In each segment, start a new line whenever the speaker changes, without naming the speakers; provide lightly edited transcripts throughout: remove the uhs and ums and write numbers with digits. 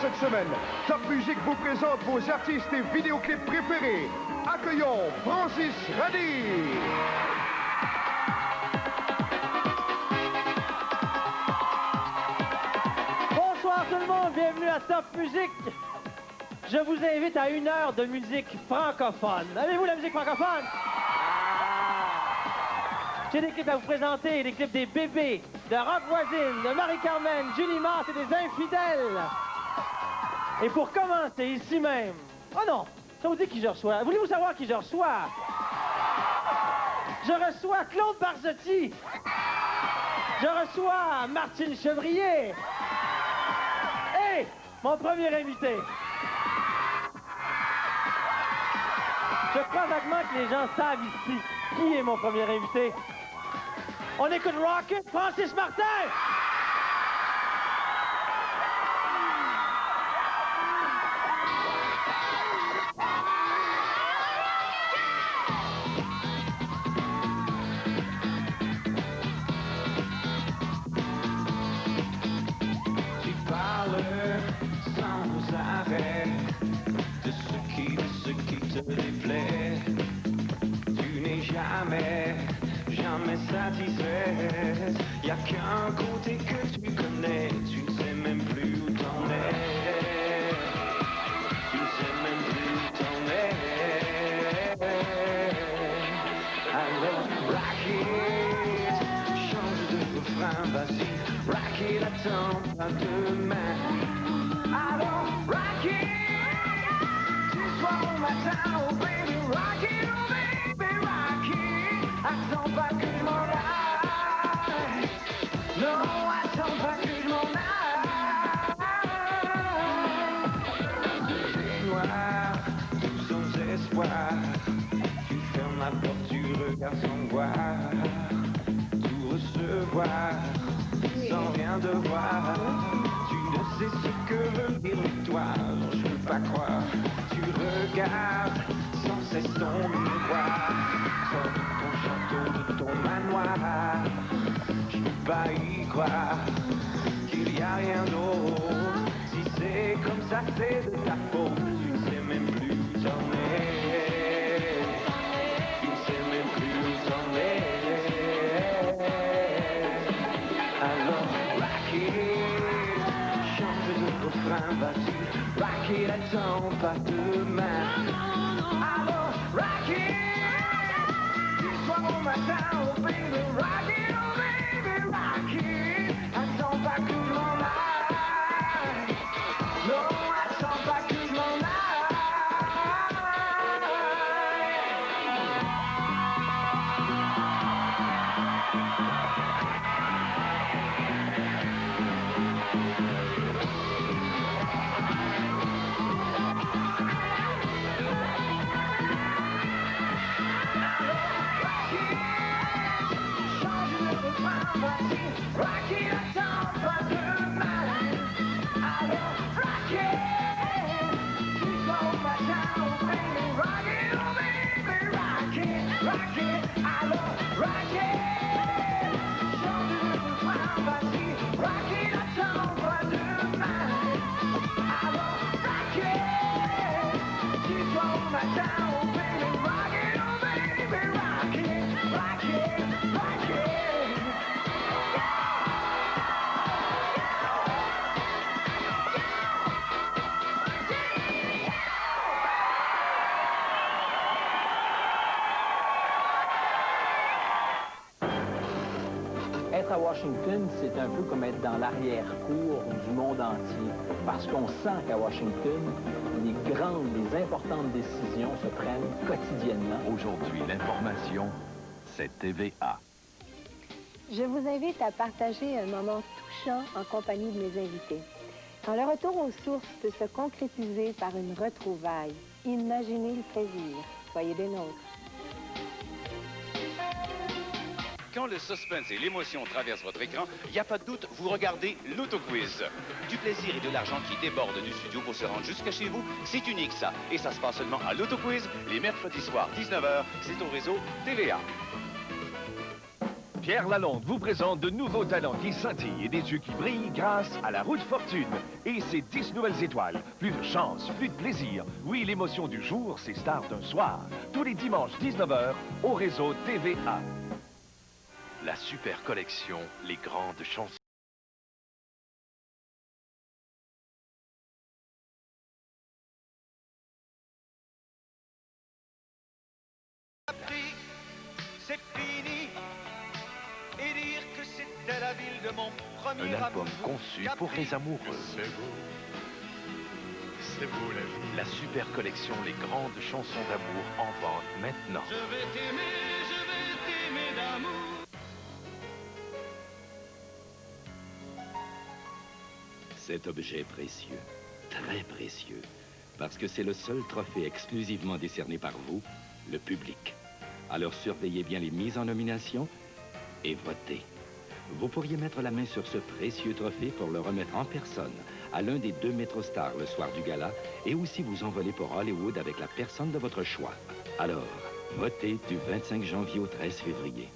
Cette semaine, Top Music vous présente vos artistes et vidéoclips préférés. Accueillons Francis Rady.
Bonsoir tout le monde, bienvenue à Top Music. Je vous invite à 1 heure de musique francophone. Avez-vous la musique francophone? J'ai des clips à vous présenter, des clips des bébés, de Rock Voisine, de Marie-Carmen, Julie Mars et des Infidèles. Et pour commencer, ici même... Oh non, ça vous dit qui je reçois? Voulez-vous savoir qui je reçois? Je reçois Claude Barzotti. Je reçois Martine Chevrier. Et mon premier invité. Je crois vaguement que les gens savent ici qui est mon premier invité. On écoute Rocket, Francis Martin!
Jamais satisfait. Y'a qu'un côté que tu connais, tu ne sais même plus où t'en es. Tu ne sais même plus où t'en es. Alors, rock it, change de refrain, vas-y, rock it, attends pas demain. Alors, rock it, du soir au matin, oh baby, rock it, oh baby, rock it. Attends pas que je m'en aille. Non, attends pas que je m'en aille. C'est noir, tout sans espoir. Tu fermes la porte, tu regardes sans voir. Tout recevoir, sans rien devoir. Tu ne sais ce que veut dire victoire. Non, je peux pas croire. Tu regardes sans cesse ton miroir. Sors de ton château, de ton manoir. Je peux pas y croire qu'il y a rien d'autre. Si c'est comme ça, c'est de ta faute. Tu ne sais même plus où t'en es. Tu ne sais même plus où t'en es. Alors, rock it, change de refrain, vas-y. Rock it, attends pas demain. Alors, rock it. Au matin, oh baby, rock it, oh baby, rock it. Attends pas que je m'en aille. Non, attends pas que je m'en aille. Rock it, attends pas demain. Alors, rock it. Du soir au matin, oh baby, rock it, oh baby, rock it, rock it. Alors, rock it. Change de refrain, vas-y. Rock it, attends pas demain. Alors, rock it. Du soir au matin, oh baby, rock it, oh baby, rock it, rock it, rock it.
Être à Washington, c'est un peu comme être dans l'arrière-cour du monde entier, parce qu'on sent qu'à Washington, les importantes décisions se prennent quotidiennement.
Aujourd'hui, l'information, c'est TVA.
Je vous invite à partager un moment touchant en compagnie de mes invités. Quand le retour aux sources peut se concrétiser par une retrouvaille, imaginez le plaisir. Soyez des nôtres.
le suspense et l'émotion traversent votre écran, il n'y a pas de doute, vous regardez l'autoquiz. Du plaisir et de l'argent qui débordent du studio pour se rendre jusqu'à chez vous, c'est unique ça. Et ça se passe seulement à l'autoquiz, les mercredis soirs, 19h, c'est au réseau TVA.
Pierre Lalonde vous présente de nouveaux talents qui scintillent et des yeux qui brillent grâce à la roue de fortune. Et ses 10 nouvelles étoiles. Plus de chance, plus de plaisir. Oui, l'émotion du jour, c'est Star d'un soir. Tous les dimanches, 19h, au réseau TVA.
La super collection, les grandes chansons.
C'est fini. Et dire que c'était la ville de mon premier
Un album
amour.
conçu pour les amoureux.
C'est beau la vie.
La super collection, les grandes chansons d'amour en vente maintenant.
Je vais t'aimer d'amour.
Cet objet précieux, très précieux, parce que c'est le seul trophée exclusivement décerné par vous, le public. Alors surveillez bien les mises en nomination et votez. Vous pourriez mettre la main sur ce précieux trophée pour le remettre en personne à l'un des 2 métrostars le soir du gala et aussi vous envoler pour Hollywood avec la personne de votre choix. Alors, votez du 25 janvier au 13 février.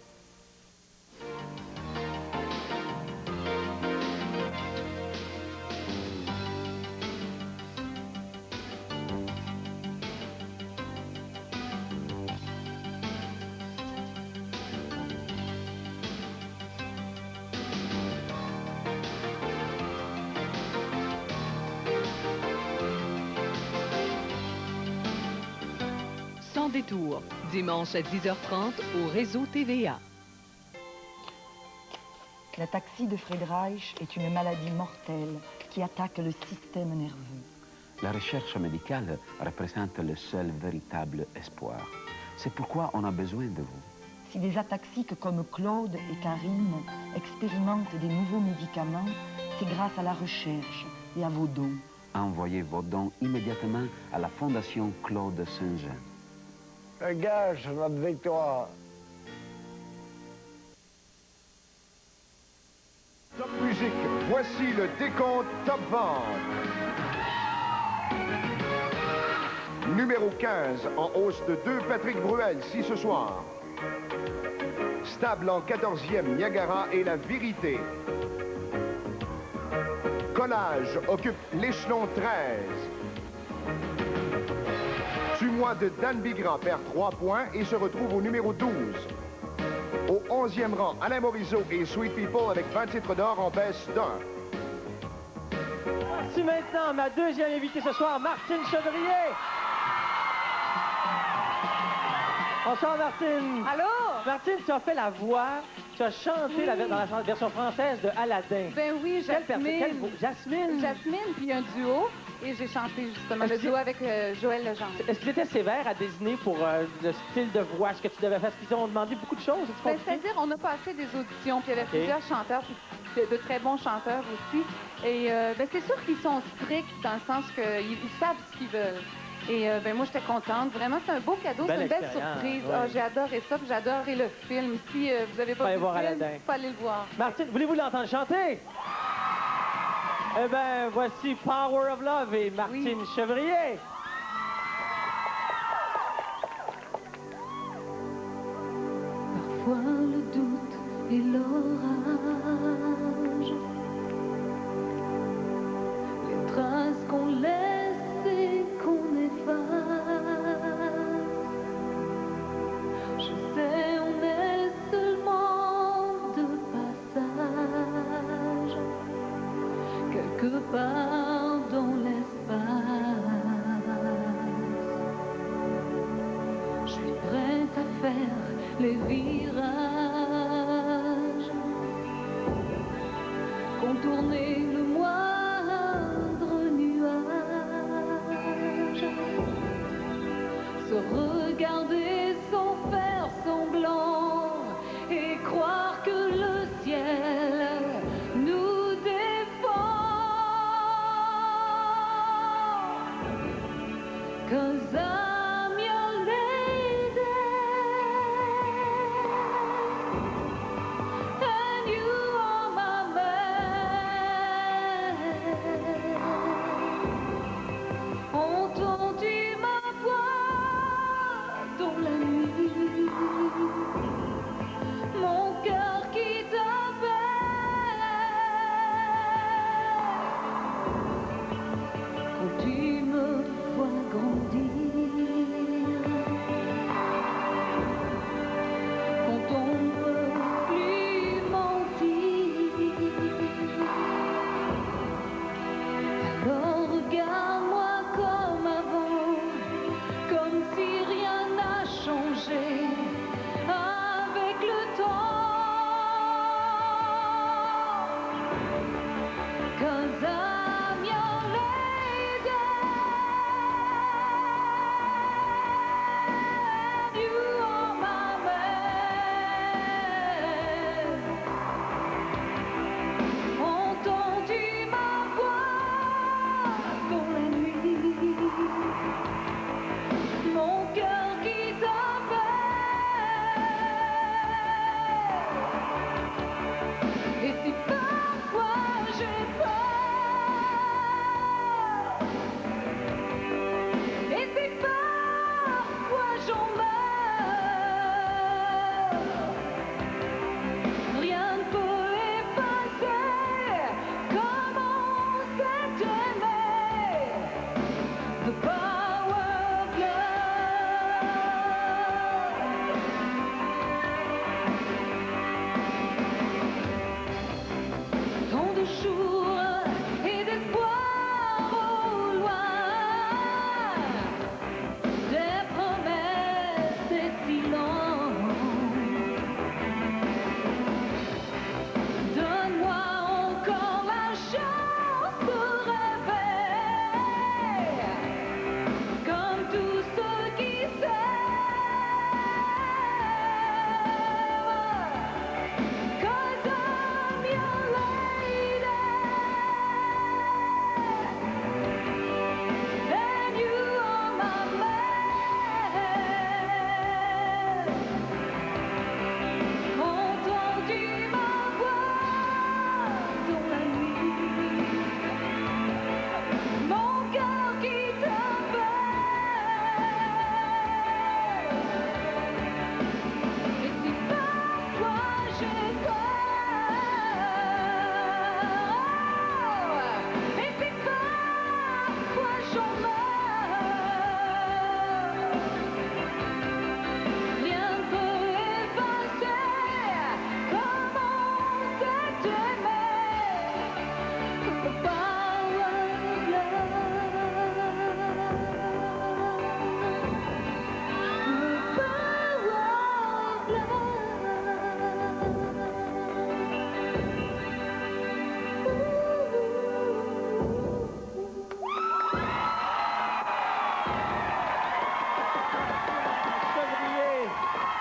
Sans détour, dimanche à 10h30 au réseau TVA.
La taxie de Friedreich est une maladie mortelle qui attaque le système nerveux.
La recherche médicale représente le seul véritable espoir. C'est pourquoi on a besoin de vous.
Si des ataxiques comme Claude et Karine expérimentent des nouveaux médicaments, c'est grâce à la recherche et à vos dons.
Envoyez vos dons immédiatement à la Fondation Claude Saint-Jean.
Un gage sur notre victoire.
Top Musique, voici le décompte Top Vente. Numéro 15, en hausse de 2, Patrick Bruel, 6 ce soir. Stable en 14e, Niagara et La Vérité. Collage occupe l'échelon 13. Tue-moi de Dan Bigra perd 3 points et se retrouve au numéro 12. Au 11e rang, Alain Morisot et Sweet People avec 20 titres d'or en baisse d'1.
Voici maintenant ma deuxième invitée ce soir, Martine Chevrier. Bonsoir Martine.
Allô?
Martine, tu as fait la voix, tu as chanté dans la version française de Aladdin.
Ben oui, Jasmine.
Jasmine.
Jasmine, puis un duo. Et j'ai chanté justement le duo avec Joël Legendre.
Est-ce que tu étais sévère à désigner pour le style de voix, ce que tu devais faire? Parce qu'ils t'ont demandé beaucoup de choses.
Ben, c'est-à-dire, on a passé des auditions, puis il y avait plusieurs chanteurs, puis de très bons chanteurs aussi. Et ben, c'est sûr qu'ils sont stricts dans le sens qu'ils savent ce qu'ils veulent. Et ben, moi, j'étais contente. Vraiment, c'est un beau cadeau, c'est une belle surprise.
Ouais.
Oh, j'ai adoré ça, puis j'ai adoré le film. Si vous n'avez pas vu le film, il faut aller le voir.
Martine, voulez-vous l'entendre chanter? Eh bien, voici Power of Love et Martine Chevrier.
Parfois le doute et l'orage, les traces qu'on laisse et qu'on efface. Je sais, on est seulement de passage, quelque part dans l'espace. Je suis prête à faire les virages, contourner le moindre nuage, se regarder sans faire semblant et croire que le ciel nous défend. 'Cause I'm your lady.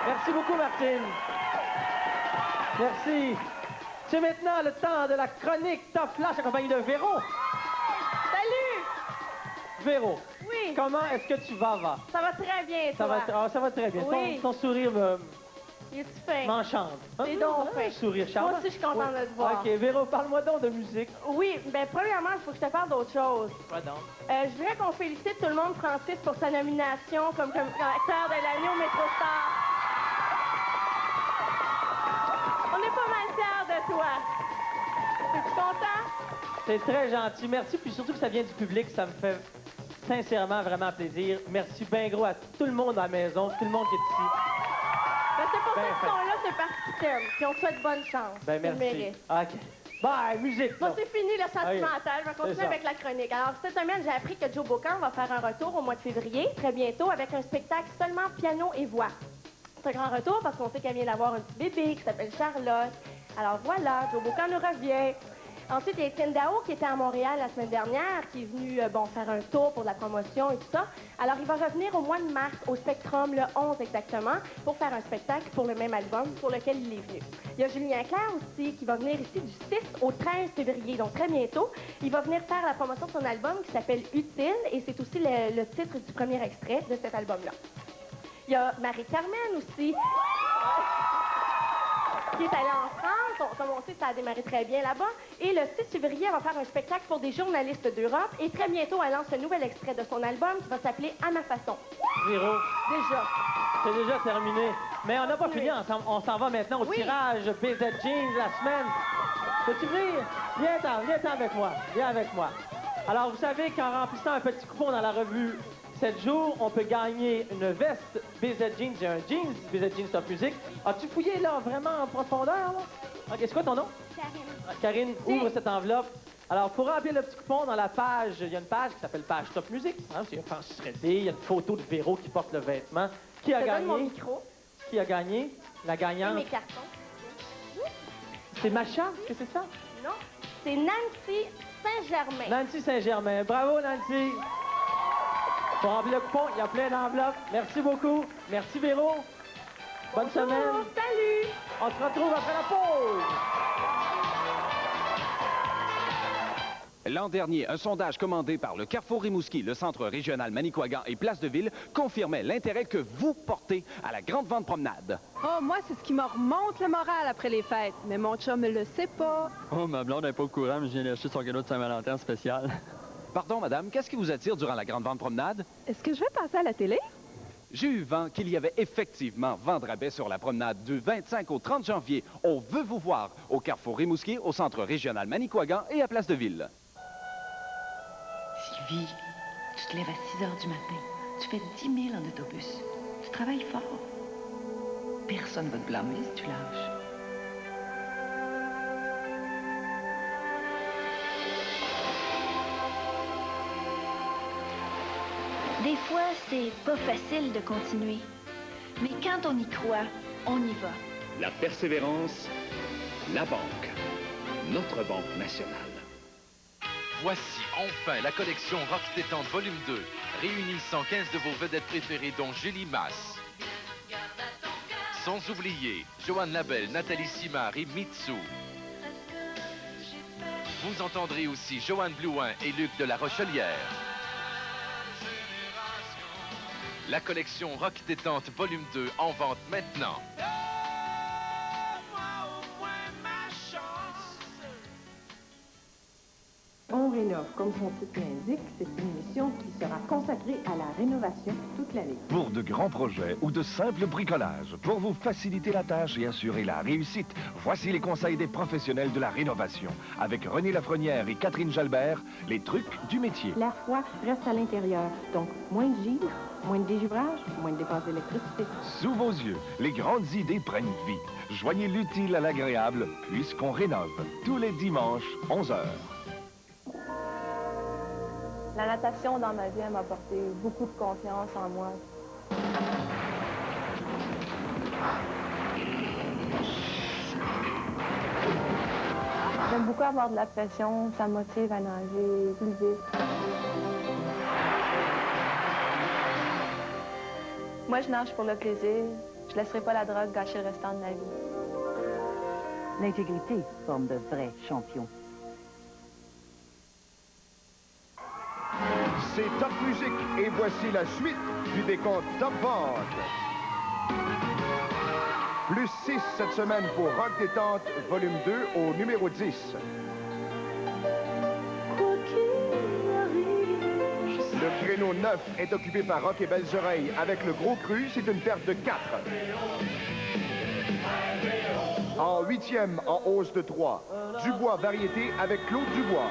Merci beaucoup, Martine. Merci. C'est maintenant le temps de la chronique Top Flash accompagnée de Véro.
Salut!
Véro.
Oui.
Comment est-ce que tu vas?
Ça va très bien,
Ça
toi.
ça va très bien.
Oui.
Ton sourire
Es-tu fin?
m'enchante.
C'est donc fin.
Sourire charmant.
Moi aussi, je suis contente de te voir.
OK, Véro, parle-moi donc de musique.
Oui, bien, premièrement, il faut que je te parle d'autre chose.
Quoi donc?
Je voudrais qu'on félicite tout le monde, Francis, pour sa nomination comme acteur de l'année au Métrostar. On est pas mal fiers de toi. Es-tu content?
C'est très gentil. Merci, puis surtout que ça vient du public, ça me fait sincèrement vraiment plaisir. Merci bien gros à tout le monde à la maison, tout le monde qui est ici.
Ben, c'est pour
Ben,
ça qu'ils sont là, c'est parce qu'ils t'aiment. Puis on te souhaite bonne chance.
Ben
Tu le
merci.
mérites.
OK. Bye, musique.
Bon,
là.
c'est fini le sentimental. Je vais
C'est
continuer
ça.
avec la chronique. Alors, cette semaine, j'ai appris que Joe Bocan va faire un retour au mois de février, très bientôt, avec un spectacle seulement piano et voix. C'est un grand retour parce qu'on sait qu'elle vient d'avoir un petit bébé qui s'appelle Charlotte. Alors voilà, Joe Bocan nous revient. Ensuite, il y a Étienne Dao qui était à Montréal la semaine dernière, qui est venu faire un tour pour de la promotion et tout ça. Alors, il va revenir au mois de mars au Spectrum, le 11 exactement, pour faire un spectacle pour le même album pour lequel il est venu. Il y a Julien Clerc aussi qui va venir ici du 6 au 13 février, donc très bientôt. Il va venir faire la promotion de son album qui s'appelle Utile et c'est aussi le titre du premier extrait de cet album-là. Il y a Marie-Carmen aussi, qui est allée en France. Comme on sait, ça a démarré très bien là-bas. Et le 6 février, elle va faire un spectacle pour des journalistes d'Europe. Et très bientôt, elle lance un nouvel extrait de son album qui va s'appeler « À ma façon ».
Véro.
Déjà.
C'est déjà terminé. Mais on n'a pas fini ensemble. On s'en va maintenant au
Oui.
tirage BZ Jeans la semaine. Peux-tu venir? Viens-t'en avec moi. Viens avec moi. Alors, vous savez qu'en remplissant un petit coupon dans la revue 7 jours, on peut gagner une veste BZ Jeans. J'ai un jeans BZ Jeans Top Music. As-tu fouillé là vraiment en profondeur? Là? OK, c'est quoi ton nom? Karine, ouvre cette enveloppe. Alors, pour remplir le petit coupon, dans la page, il y a une page qui s'appelle Page Top Music. Hein, c'est Francis Redé, il y a une photo de Véro qui porte le vêtement. Qui a
Je te donne
gagné?
mon micro.
Qui a gagné? La
Et
gagnante.
mes cartons.
C'est Macha? Qu'est-ce que c'est ça?
Non, c'est Nancy Saint-Germain.
Nancy Saint-Germain. Bravo, Nancy. Pour remplir le coupon, il y a plein d'enveloppes. Merci beaucoup. Merci, Véro. Bonne semaine.
Salut.
On se retrouve après la pause.
L'an dernier, un sondage commandé par le Carrefour Rimouski, le Centre régional Manicouagan et Place de Ville confirmait l'intérêt que vous portez à la Grande Vente Promenade.
Oh, moi, c'est ce qui me remonte le moral après les fêtes. Mais mon chum ne le sait pas.
Oh, ma blonde n'est pas au courant, mais je viens d'acheter son cadeau de Saint-Valentin spécial.
Pardon, madame, qu'est-ce qui vous attire durant la Grande Vente Promenade?
Est-ce que je vais passer à la télé?
J'ai eu vent qu'il y avait effectivement vent de rabais sur la promenade du 25 au 30 janvier. On veut vous voir au Carrefour Rimouski, au Centre régional Manicouagan et à Place de Ville.
Sylvie, tu te lèves à 6 heures du matin. Tu fais 10 000 en autobus. Tu travailles fort. Personne ne va te blâmer si tu lâches.
Des fois, c'est pas facile de continuer. Mais quand on y croit, on y va.
La persévérance, la banque, notre banque nationale. Voici enfin la collection Rock Détente Volume 2, réunissant 15 de vos vedettes préférées dont Julie Masse. Sans oublier Joanne Labelle, Nathalie Simard et Mitsou. Vous entendrez aussi Joanne Blouin et Luc de la Rochelière. La collection Rock Détente Volume 2 en vente maintenant.
On rénove, comme son titre l'indique, c'est une émission qui sera consacrée à la rénovation toute l'année.
Pour de grands projets ou de simples bricolages, pour vous faciliter la tâche et assurer la réussite, voici les conseils des professionnels de la rénovation. Avec René Lafrenière et Catherine Jalbert, les trucs du métier.
L'air froid reste à l'intérieur, donc moins de givre, moins de dégivrage, moins de dépenses d'électricité.
Sous vos yeux, les grandes idées prennent vie. Joignez l'utile à l'agréable, puisqu'on rénove. Tous les dimanches, 11h.
La natation dans ma vie m'a apporté beaucoup de confiance en moi. J'aime beaucoup avoir de la pression, ça me motive à nager plus vite. Moi, je nage pour le plaisir. Je laisserai pas la drogue gâcher le restant de ma vie.
L'intégrité forme de vrais champions.
C'est Top Music et voici la suite du décompte Top Vente. Plus 6 cette semaine pour Rock Détente, volume 2 au numéro 10. Le créneau 9 est occupé par Rock et Belles Oreilles. Avec le Gros Cru, c'est une perte de 4. En 8e, en hausse de 3, Dubois Variété avec Claude Dubois.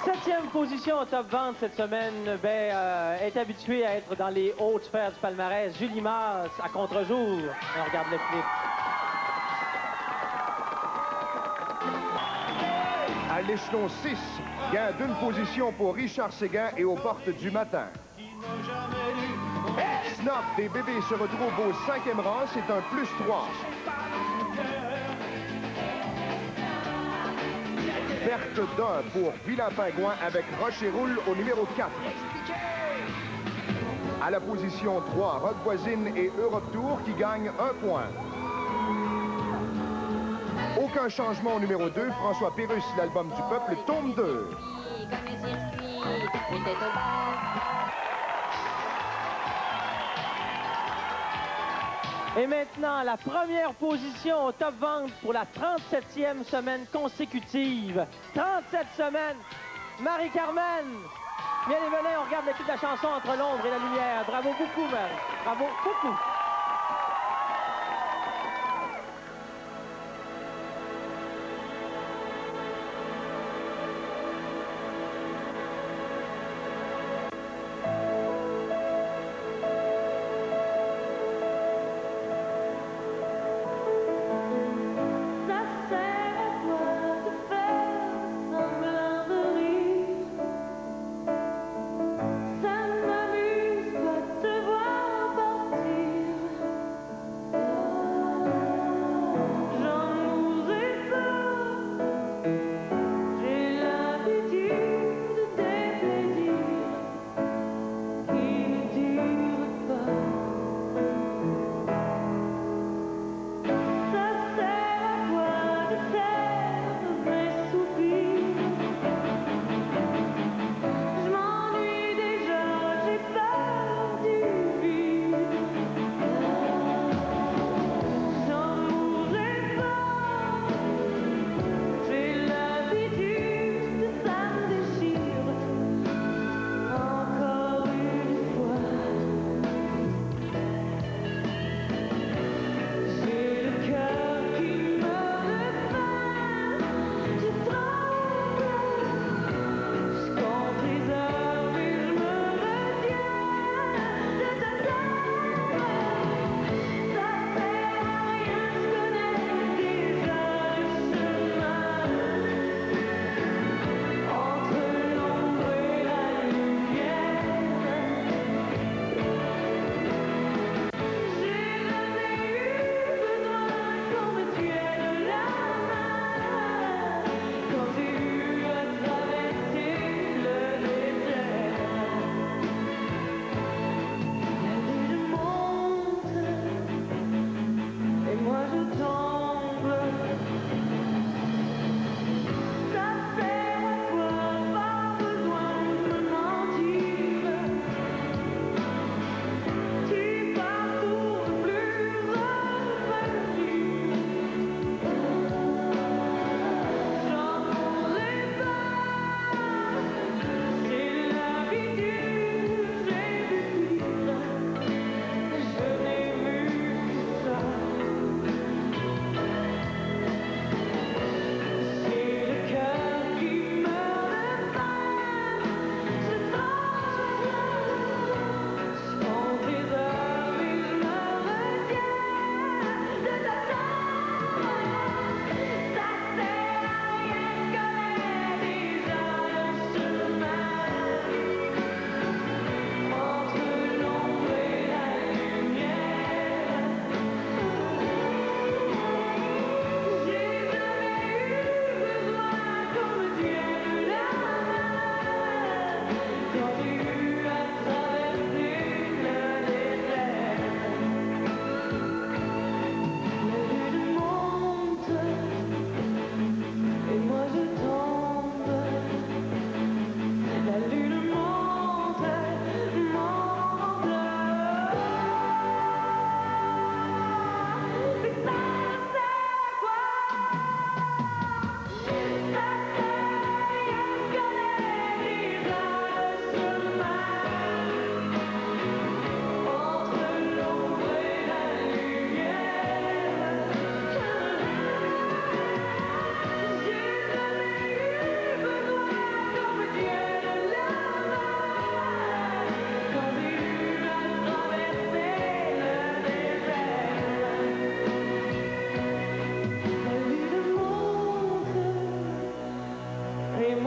Septième position au Top Vente cette semaine, est habituée à être dans les hautes sphères du palmarès. Julie Mars à contre-jour. On regarde le clip.
À l'échelon 6, gain d'une position pour Richard Séguin et aux portes du matin. Snuff des bébés se retrouve au 5e rang, c'est un plus 3. Perte d'un pour Vilain Pingouin avec Rocher Roule au numéro 4. À la position 3, Rock Voisine et Europe Tour qui gagnent 1 point. Aucun changement au numéro 2, François Pérusse, l'album du peuple, tome 2.
Et maintenant, la première position au Top Vente pour la 37e semaine consécutive. 37 semaines, Marie-Carmen. Bien les venez, on regarde le titre de la chanson Entre l'ombre et la lumière. Bravo beaucoup, Marie. Bravo beaucoup.
Ça m'amuse pas de te voir partir.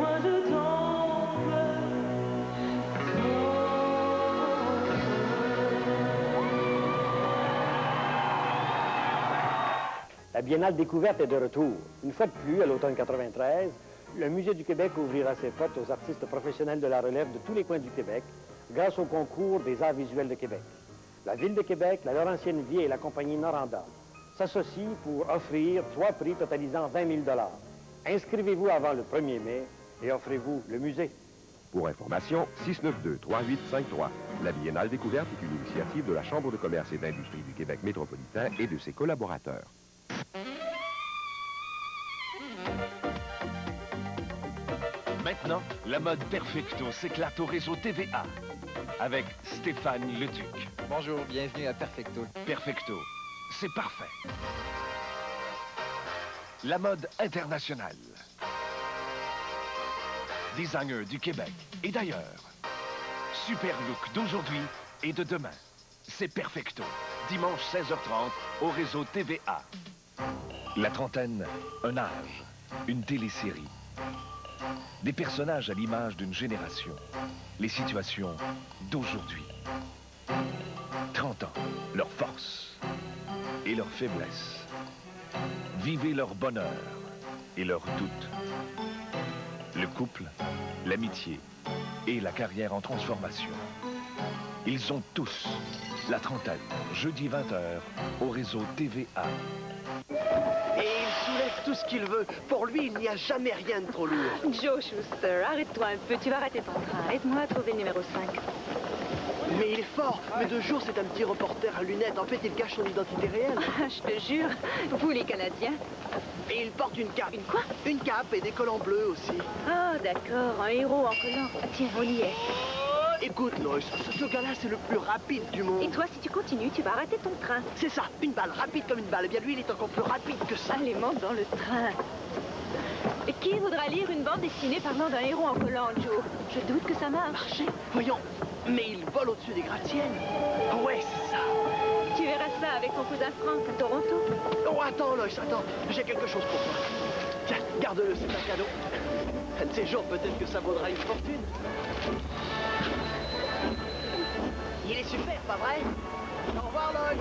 moi je tombe.
La Biennale Découverte est de retour. Une fois de plus, à l'automne 93, le Musée du Québec ouvrira ses portes aux artistes professionnels de la relève de tous les coins du Québec grâce au concours des arts visuels de Québec. La Ville de Québec, la Laurentienne Vie et la compagnie Noranda s'associent pour offrir 3 prix totalisant 20 000 $. Inscrivez-vous avant le 1er mai et offrez-vous le musée.
Pour information, 692-3853. La Biennale Découverte est une initiative de la Chambre de commerce et d'industrie du Québec métropolitain et de ses collaborateurs.
Maintenant, la mode Perfecto s'éclate au réseau TVA avec Stéphane Leduc.
Bonjour, bienvenue à Perfecto.
Perfecto, c'est parfait. La mode internationale. Designer du Québec et d'ailleurs. Super look d'aujourd'hui et de demain. C'est Perfecto. Dimanche 16h30 au réseau TVA. La trentaine, un âge, une télésérie. Des personnages à l'image d'une génération. Les situations d'aujourd'hui. 30 ans, leur force et leur faiblesse. Vivez leur bonheur et leurs doutes. Le couple, l'amitié et la carrière en transformation. Ils ont tous la trentaine, jeudi 20h, au réseau TVA.
Et il soulève tout ce qu'il veut. Pour lui, il n'y a jamais rien de trop lourd.
Joe Schuster, arrête-toi un peu, tu vas rater ton train. Aide-moi à trouver le numéro 5.
Mais il est fort. Mais de jour, c'est un petit reporter à lunettes. En fait, il cache son identité réelle.
Je te jure, vous les Canadiens.
Et il porte une cape.
Une quoi?
Une cape et des collants bleus aussi.
Ah, d'accord, un héros en collant. Ah, tiens, on y est.
Écoute, Lois, ce gars-là, c'est le plus rapide du monde.
Et toi, si tu continues, tu vas rater ton train.
C'est ça, une balle, rapide comme une balle. Eh bien, lui, il est encore plus rapide que ça.
Allez, monte dans le train. Et qui voudra lire une bande dessinée parlant d'un héros en collant, Joe? Je doute que ça marche.
Voyons, mais il vole au-dessus des gratte-ciels. Ouais, c'est ça.
Tu verras ça avec ton cousin Frank à Toronto.
Oh, attends, Lois, attends. J'ai quelque chose pour toi. Tiens, garde-le, c'est un cadeau. Un de ces jours, peut-être que ça vaudra une fortune. Il est super, pas vrai? Au revoir, Lois.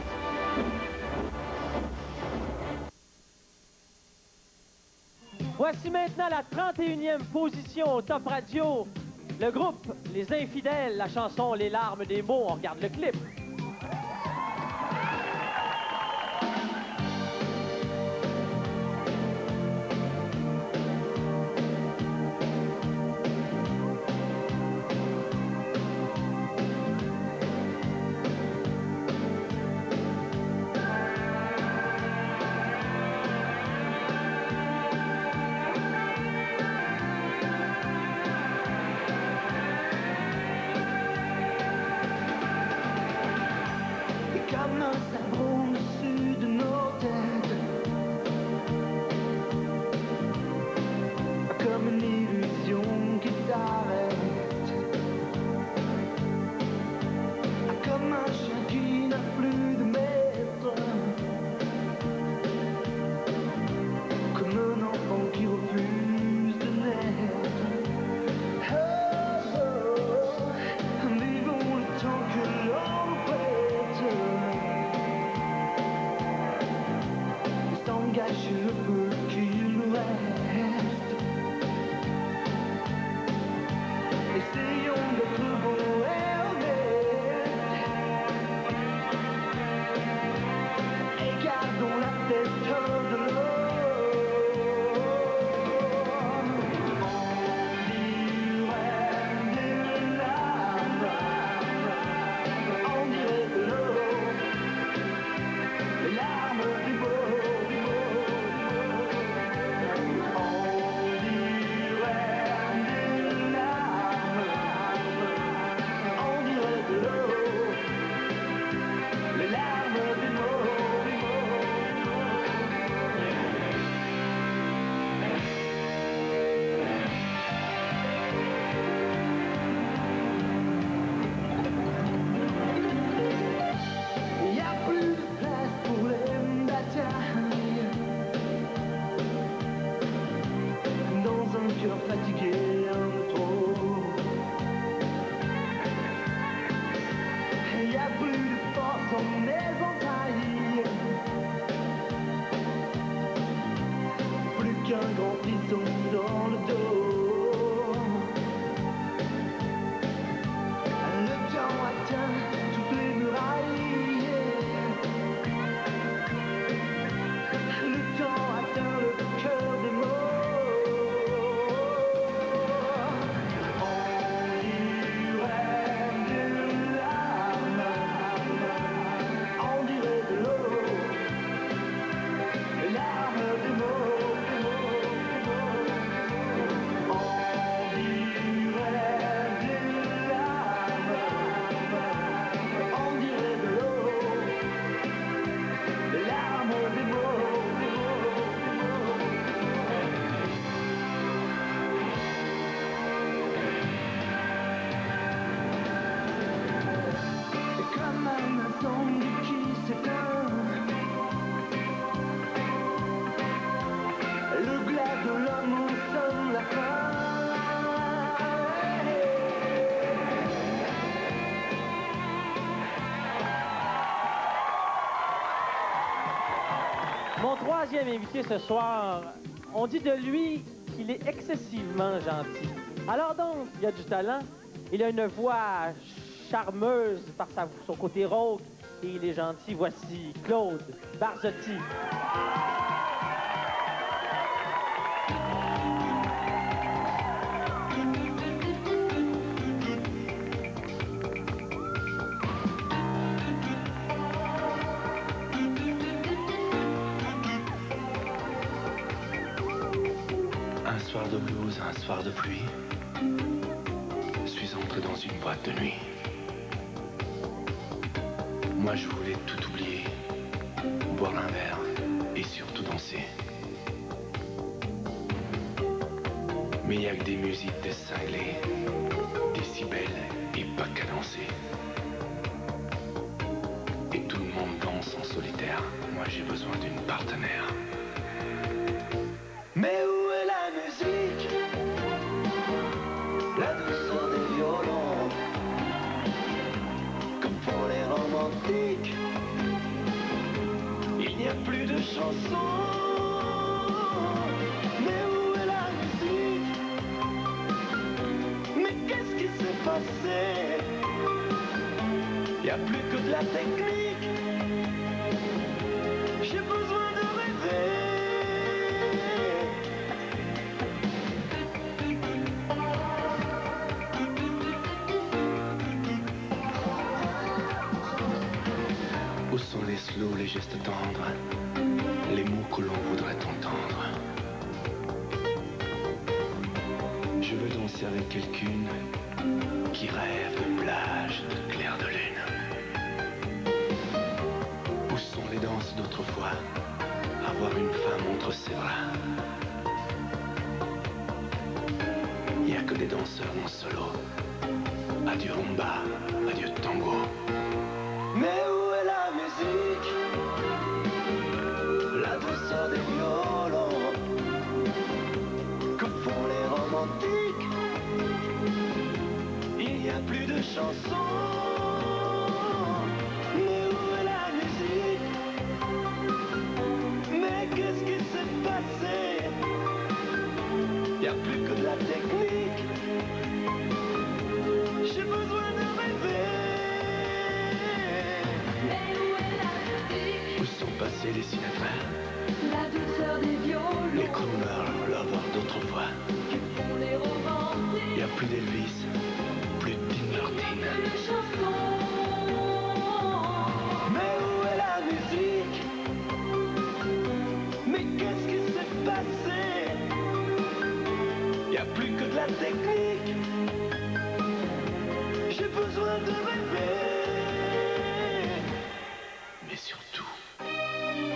Voici maintenant la 31e position au Top Radio. Le groupe Les Infidèles, la chanson Les larmes des mots. On regarde le clip. troisième invité ce soir. On dit de lui qu'il est excessivement gentil. Alors donc, il a du talent, il a une voix charmeuse par son côté rauque et il est gentil. Voici Claude Barzotti.
Un soir de blues, un soir de pluie, je suis entré dans une boîte de nuit. Moi je voulais tout oublier, boire un verre et surtout danser. Mais il n'y a que des musiques de cinglés, décibels et pas cadencés. Et tout le monde danse en solitaire, moi j'ai besoin d'une partenaire. Mais où est la musique? La douceur des violons, comme font les romantiques. Il n'y a plus de chansons. Mais où est la musique? Mais qu'est-ce qui s'est passé? Il n'y a plus que de la technique. J'ai besoin de rêver. Où sont les slows, les gestes tendres, les mots que l'on voudrait entendre? Je veux danser avec quelqu'une qui rêve de plage, de clair de lune. Où sont les danses d'autrefois? Avoir une femme entre ses bras. Il n'y a que des danseurs en solo. Adieu rumba, adieu tango. Mais où est la musique? La douceur des violons, que font les romantiques. Il n'y a plus de chansons. Mais où est la musique? Mais qu'est-ce qui s'est passé? Il n'y a plus que de la technique. J'ai besoin de rêver. Où sont passés les Sinatra? La douceur des violons. Les crooners, lovers d'autrefois. Que font les romantiques? Il n'y a plus d'Elvis, plus de Dean Martin. Mais où est la musique? Mais qu'est-ce qui s'est passé? Il n'y a plus que de la technique. J'ai besoin de rêver. Mais surtout,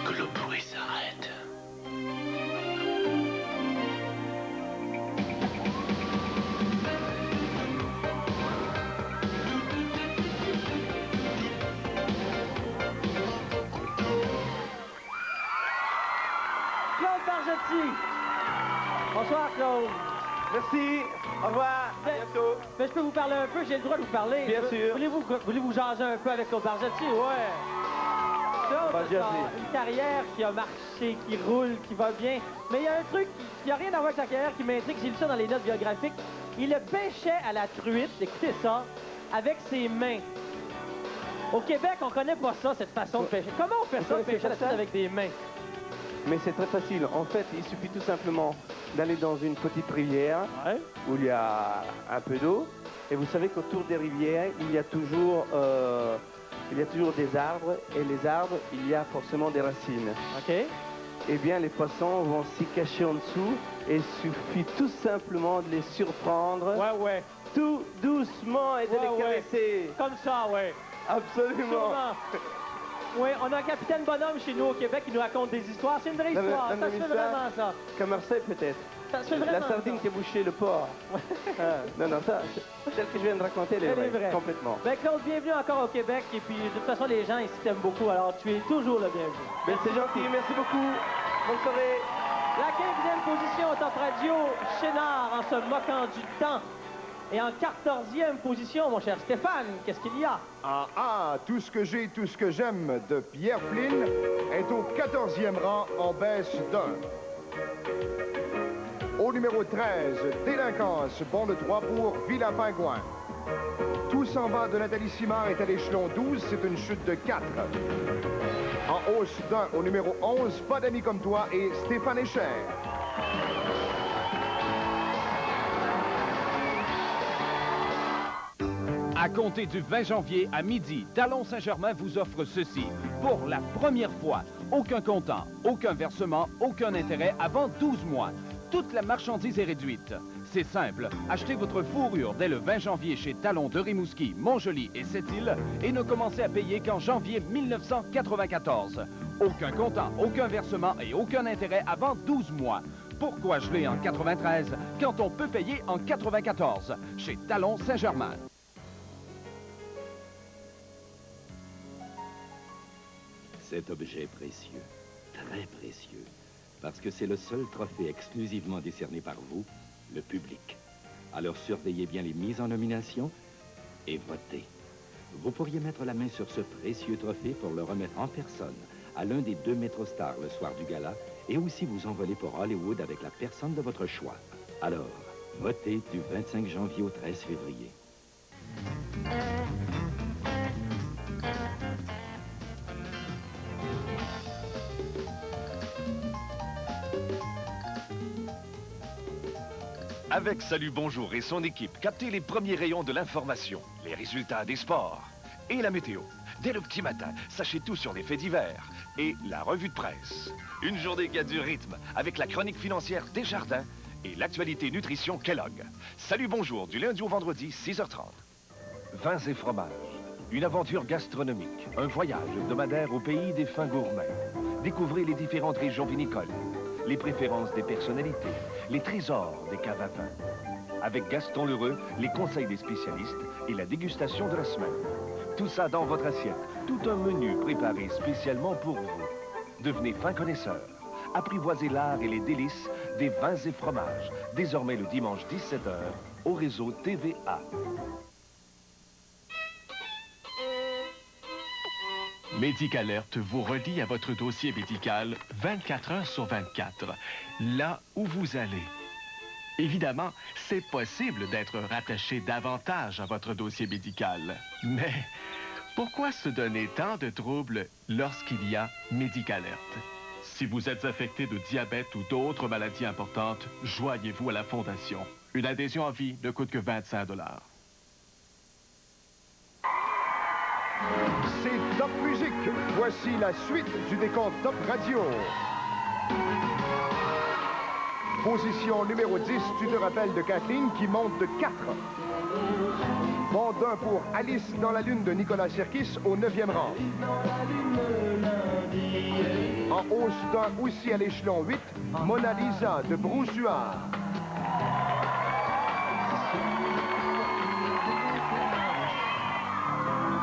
que le bruit s'arrête.
Claude Barzotti. Bonsoir, Claude.
Merci. Au revoir. À bientôt.
Mais je peux vous parler un peu? J'ai le droit de vous parler.
Bien sûr.
Voulez-vous jaser un peu avec Claude Barzotti? Ouais. Claude, une carrière qui a marché, qui roule, qui va bien. Mais il y a un truc qui n'a rien à voir avec sa carrière qui m'intrigue. J'ai lu ça dans les notes biographiques. Il pêchait à la truite, écoutez ça, avec ses mains. Au Québec, on connaît pas ça, cette façon de pêcher. Comment on fait ça, pêcher à la truite avec des mains?
Mais c'est très facile. En fait, il suffit tout simplement d'aller dans une petite rivière où il y a un peu d'eau. Et vous savez qu'autour des rivières, il y a toujours des arbres. Et les arbres, il y a forcément des racines.
OK.
Eh bien, les poissons vont s'y cacher en dessous. Et il suffit tout simplement de les surprendre.
Ouais.
Tout doucement et de les caresser.
Comme ça, ouais.
Absolument.
Oui, on a un capitaine bonhomme chez nous au Québec qui nous raconte des histoires. C'est une vraie histoire. Ça se fait vraiment, ça.
Comme Marseille, peut-être.
Ça se fait vraiment,
la sardine qui a bouché le porc. Non, ça, celle que je viens de raconter, elle est vraie. Complètement.
Ben, Claude, bienvenue encore au Québec. Et puis, de toute façon, les gens ici t'aiment beaucoup. Alors, tu es toujours le bienvenu.
Ben, c'est gentil. Merci beaucoup. Bonne soirée.
La 15e position au Top Radio. Chénard, en se moquant du temps. Et en 14e position, mon cher Stéphane, qu'est-ce qu'il y a?
Tout ce que j'ai, tout ce que j'aime de Pierre Flynn est au 14e rang en baisse d'un. Au numéro 13, Délinquance, bon de 3 pour Villa Pingouin. Tout s'en va de Nathalie Simard est à l'échelon 12, c'est une chute de 4. En hausse d'un au numéro 11, Pas d'amis comme toi et Stéphane Echer.
À compter du 20 janvier à midi, Talon Saint-Germain vous offre ceci. Pour la première fois, aucun comptant, aucun versement, aucun intérêt avant 12 mois. Toute la marchandise est réduite. C'est simple, achetez votre fourrure dès le 20 janvier chez Talon de Rimouski, Montjoly et Sept-Îles et ne commencez à payer qu'en janvier 1994. Aucun comptant, aucun versement et aucun intérêt avant 12 mois. Pourquoi geler en 93 quand on peut payer en 94 chez Talon Saint-Germain?
Cet objet précieux, très précieux, parce que c'est le seul trophée exclusivement décerné par vous, le public. Alors surveillez bien les mises en nomination et votez. Vous pourriez mettre la main sur ce précieux trophée pour le remettre en personne à l'un des 2 métrostars le soir du gala et aussi vous envoler pour Hollywood avec la personne de votre choix. Alors, votez du 25 janvier au 13 février.
Avec Salut Bonjour et son équipe, captez les premiers rayons de l'information, les résultats des sports et la météo. Dès le petit matin, sachez tout sur les faits divers et la revue de presse. Une journée qui a du rythme avec la chronique financière Desjardins et l'actualité nutrition Kellogg. Salut Bonjour du lundi au vendredi, 6h30. Vins et fromages, une aventure gastronomique, un voyage hebdomadaire au pays des fins gourmets. Découvrez les différentes régions vinicoles, les préférences des personnalités, les trésors des caves à vin. Avec Gaston Lheureux, les conseils des spécialistes et la dégustation de la semaine. Tout ça dans votre assiette, tout un menu préparé spécialement pour vous. Devenez fin connaisseur. Apprivoisez l'art et les délices des vins et fromages. Désormais le dimanche 17h au réseau TVA.
Médicalerte vous relie à votre dossier médical 24 heures sur 24, là où vous allez. Évidemment, c'est possible d'être rattaché davantage à votre dossier médical. Mais pourquoi se donner tant de troubles lorsqu'il y a Médicalerte? Si vous êtes affecté de diabète ou d'autres maladies importantes, joignez-vous à la Fondation. Une adhésion à vie ne coûte que 25 $.
C'est Top Musique. Voici la suite du décompte Top Radio. Position numéro 10, tu te rappelles de Kathleen qui monte de 4. Bond d'un pour Alice dans la lune de Nicolas Sirkis au 9e rang. En hausse d'un aussi à l'échelon 8, Mona Lisa de Bruce Huard.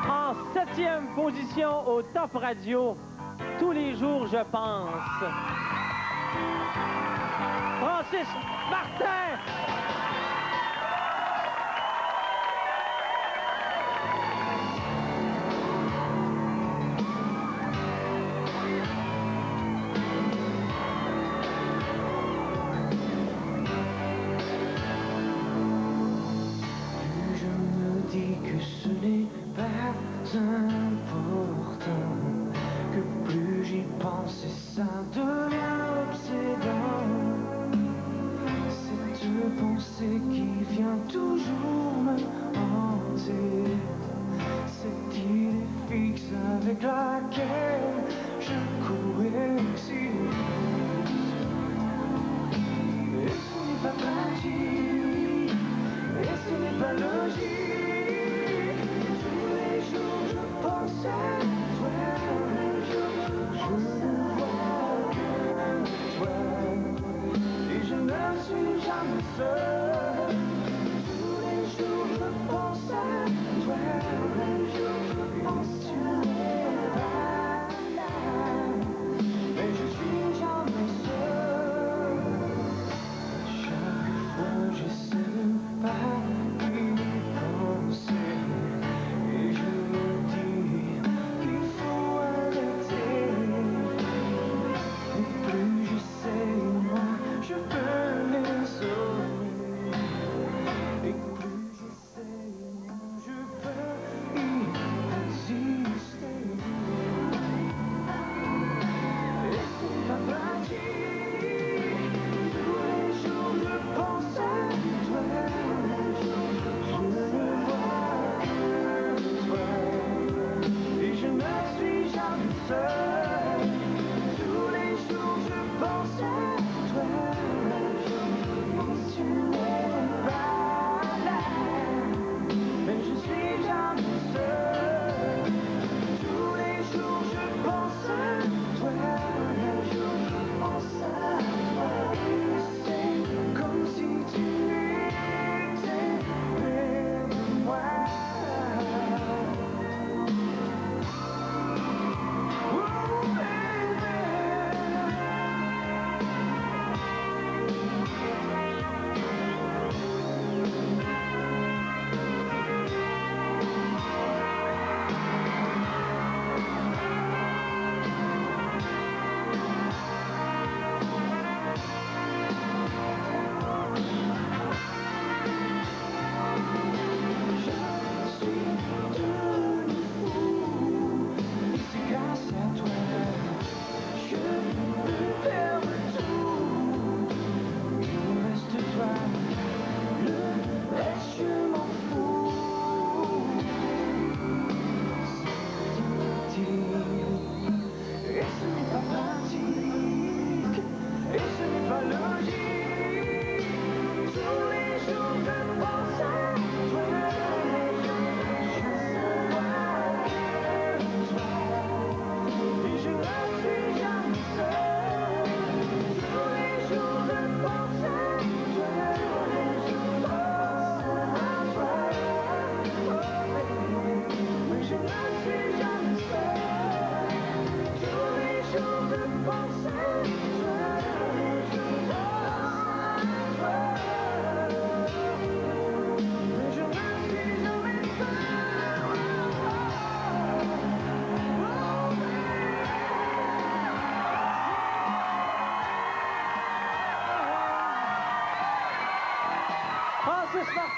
En 7e position au Top Radio, tous les jours je pense. Francis Martin!
Je me dis que ce n'est pas important, que plus j'y pense et ça devient obsédant. Cette pensée qui vient toujours me hanter, cette idée fixe avec laquelle je coexiste. Et ce n'est pas pratique, et ce n'est pas logique. Tous les jours je pense à toi, je ne vois que toi, et je ne suis jamais seul. Tous les jours je pense à toi, et tu n'es pas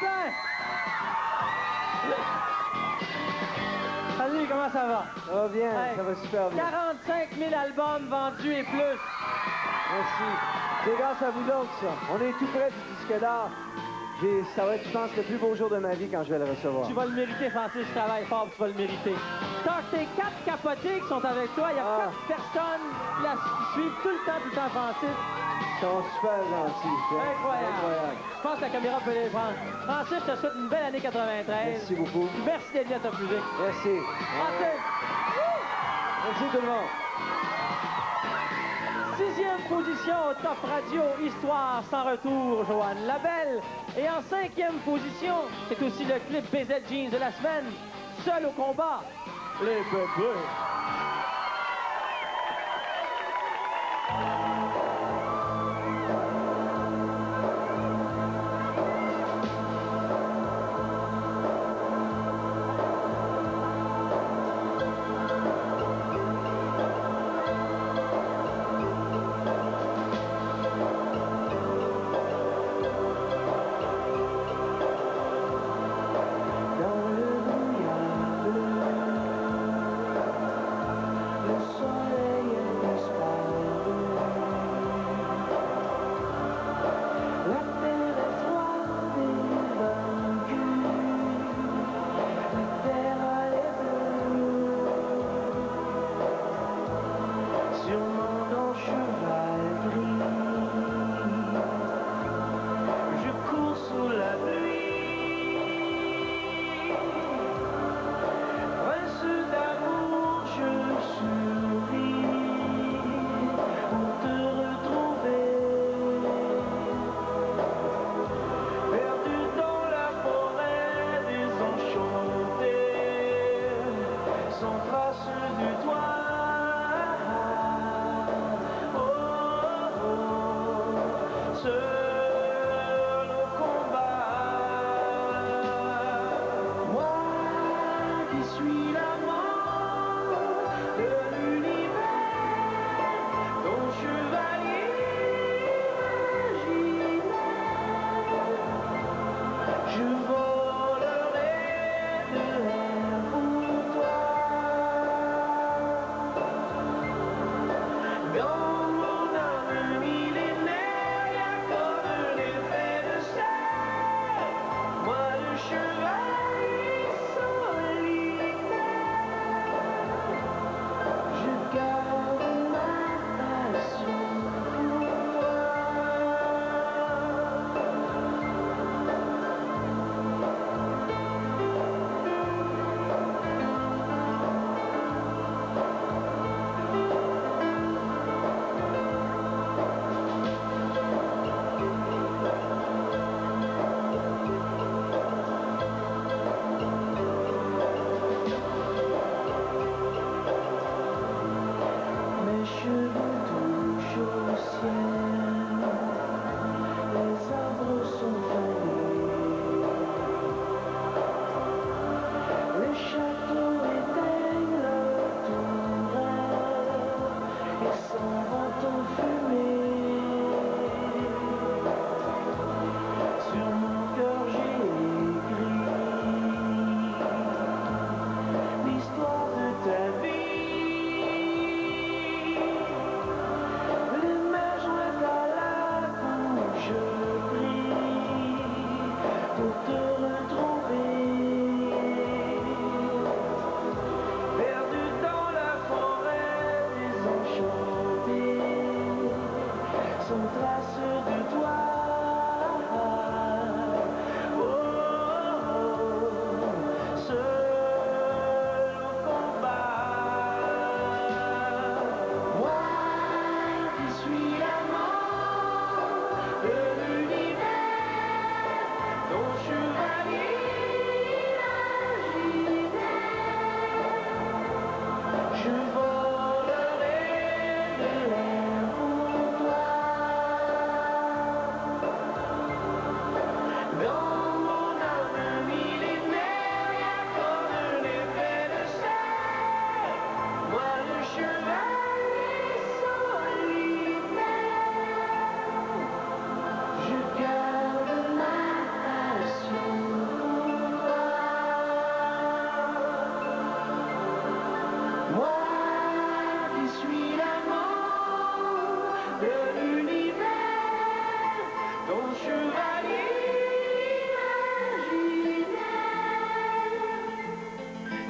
Martin! Salut, comment ça va?
Ça va bien, ça va super bien.
45 000 albums vendus et plus.
Merci. C'est grâce à vous autres, ça. On est tout près du disque d'or. Ça va être, je pense, le plus beau jour de ma vie quand je vais le recevoir.
Tu vas le mériter, Francis. Je travaille fort, tu vas le mériter. T'as tes 4 capotés qui sont avec toi. Il y a 4 personnes qui suivent tout le temps Francis.
Ils sont super gentils.
Incroyable. Je pense que la caméra peut les prendre. Francis, je te souhaite une belle année 93.
Merci beaucoup.
Merci d'être venu à Top Musique.
Merci.
Francis.
Merci tout le monde.
6e position au Top Radio, Histoire sans retour, Joanne Labelle. Et en 5e position, c'est aussi le clip BZ Jeans de la semaine. Seul au combat, les bébés.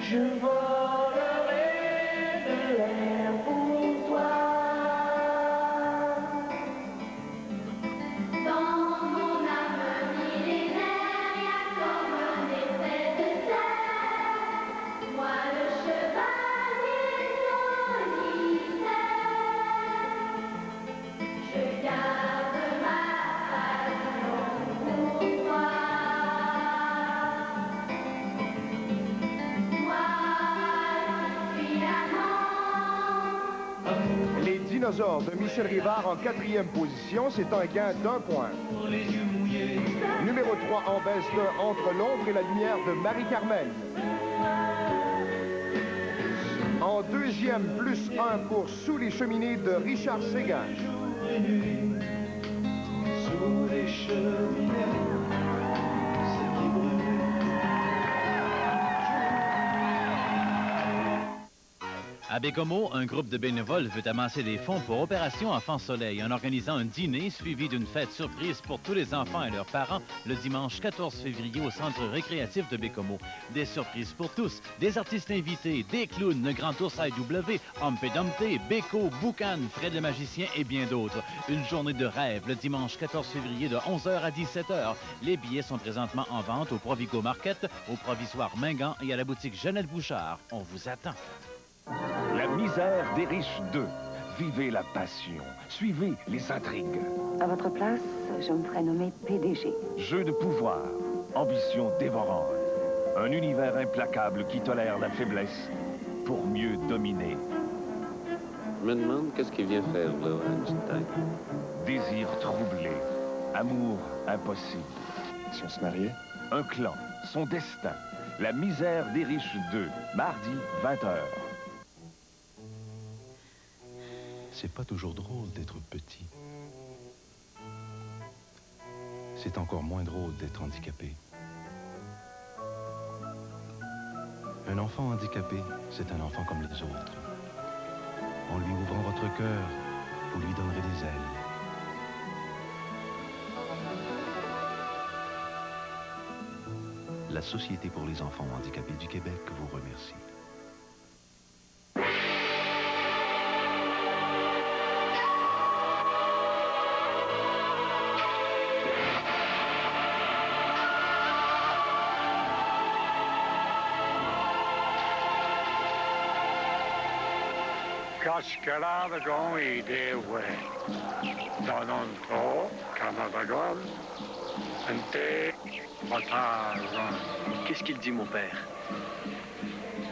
Je volerai de l'air pour toi. Dans mon âme millénaire, y'a comme un effet de serre. Moi le chevalier solitaire, je garde ma passion pour toi.
Les dinosaures de Michel Rivard en 4e position, c'est un gain d'1 point. Numéro 3 en baisse de Entre l'ombre et la lumière de Marie-Carmen. En 2e, plus 1 pour Sous les cheminées de Richard Séguin.
Sous les cheminées, c'est qui brûle.
À Bécomo, un groupe de bénévoles veut amasser des fonds pour Opération Enfant Soleil en organisant un dîner suivi d'une fête surprise pour tous les enfants et leurs parents le dimanche 14 février au centre récréatif de Bécomo. Des surprises pour tous, des artistes invités, des clowns, le Grand Ours AW, Humpé Dumpé, Béco, Boucan, Fred le magicien et bien d'autres. Une journée de rêve le dimanche 14 février de 11h à 17h. Les billets sont présentement en vente au Provigo Market, au Provisoire Mingan et à la boutique Jeannette Bouchard. On vous attend.
La misère des riches 2. Vivez la passion. Suivez les intrigues.
À votre place, je me ferais nommer PDG.
Jeu de pouvoir. Ambition dévorante. Un univers implacable qui tolère la faiblesse pour mieux dominer.
Je me demande qu'est-ce qu'il vient faire là, Einstein.
Désir troublé. Amour impossible.
Si on se mariait?
Un clan. Son destin. La misère des riches 2. Mardi, 20h.
C'est pas toujours drôle d'être petit. C'est encore moins drôle d'être handicapé. Un enfant handicapé, c'est un enfant comme les autres. En lui ouvrant votre cœur, vous lui donnerez des ailes. La Société pour les enfants handicapés du Québec vous remercie.
Cascaragon et des ouais. Dononto, Canadagon, Ente, Bataron.
Qu'est-ce qu'il dit, mon père?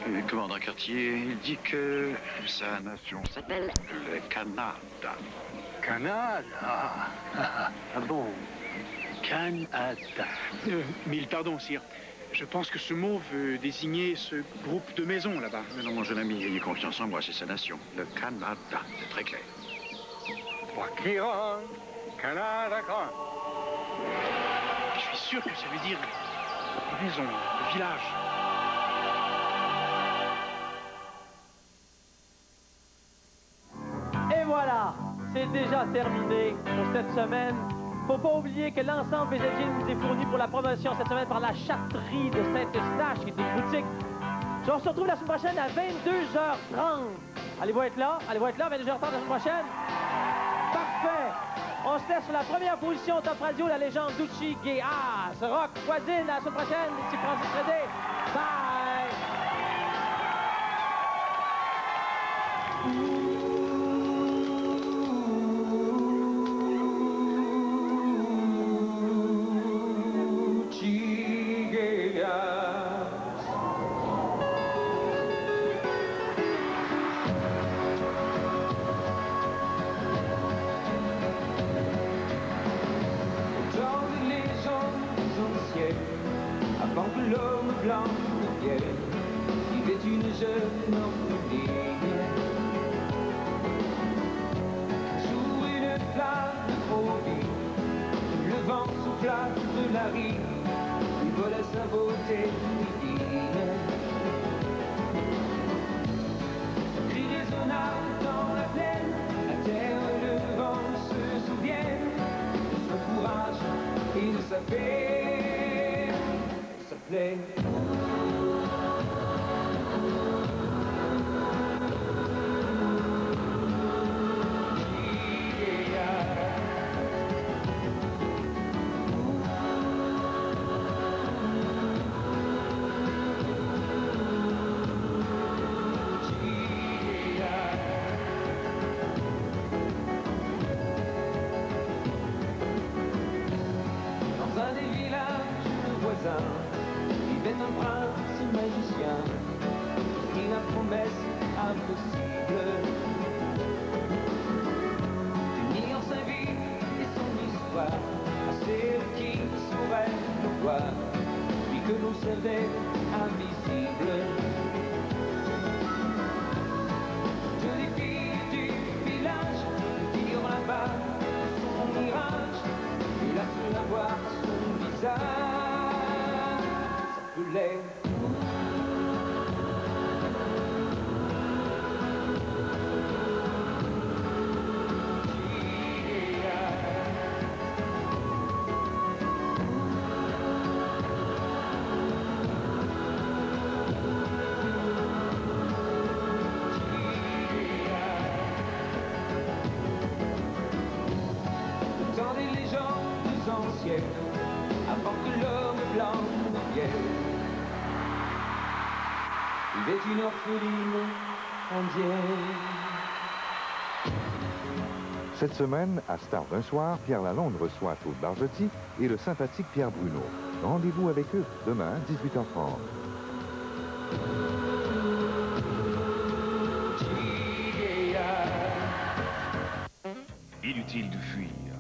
Le commandant Cartier, il dit que sa nation s'appelle le Canada.
Canada? Ah bon? Canada.
Mille pardons, sire. Je pense que ce mot veut désigner ce groupe de maisons là-bas.
Mais non, mon jeune ami, ayez confiance en moi, c'est sa nation. Le Canada, c'est très clair.
Wakiran, Canada. Je suis sûr que ça veut dire maison, le village.
Et voilà, c'est déjà terminé pour cette semaine. Faut pas oublier que l'ensemble des objets nous est fourni pour la promotion cette semaine par la Charterie de Saint-Eustache, qui est une boutique. On se retrouve la semaine prochaine à 22h30. Allez-vous être là? Allez-vous être là à 22h30 la semaine prochaine? Parfait! On se laisse sur la première position Top Radio, la légende Ducci Guéas. Rock voisine la semaine prochaine, ici Francis Redé. Bye!
Avant que l'homme blanc ne vienne, vivait une jeune orpheline. Sous une flamme de folie, le vent souffla de la rive, lui vola sa beauté divine. Un cri résonna dans la plaine, la terre et le vent se souviennent de son courage et de sa paix. Play. Indien vivait un prince magicien et la promesse impossible d'unir sa vie et son histoire à celle qui saurait le voir, lui que l'on savait invisible. Jolies filles du village dirent là-bas son mirage, et la seule à voir son visage s'appelait avant que l'homme blanc ne vienne, vivait une orpheline indienne.
Cette semaine, à Star d'un soir, Pierre Lalonde reçoit Claude Bargetti et le sympathique Pierre Bruno. Rendez-vous avec eux demain, 18h30.
Inutile de fuir.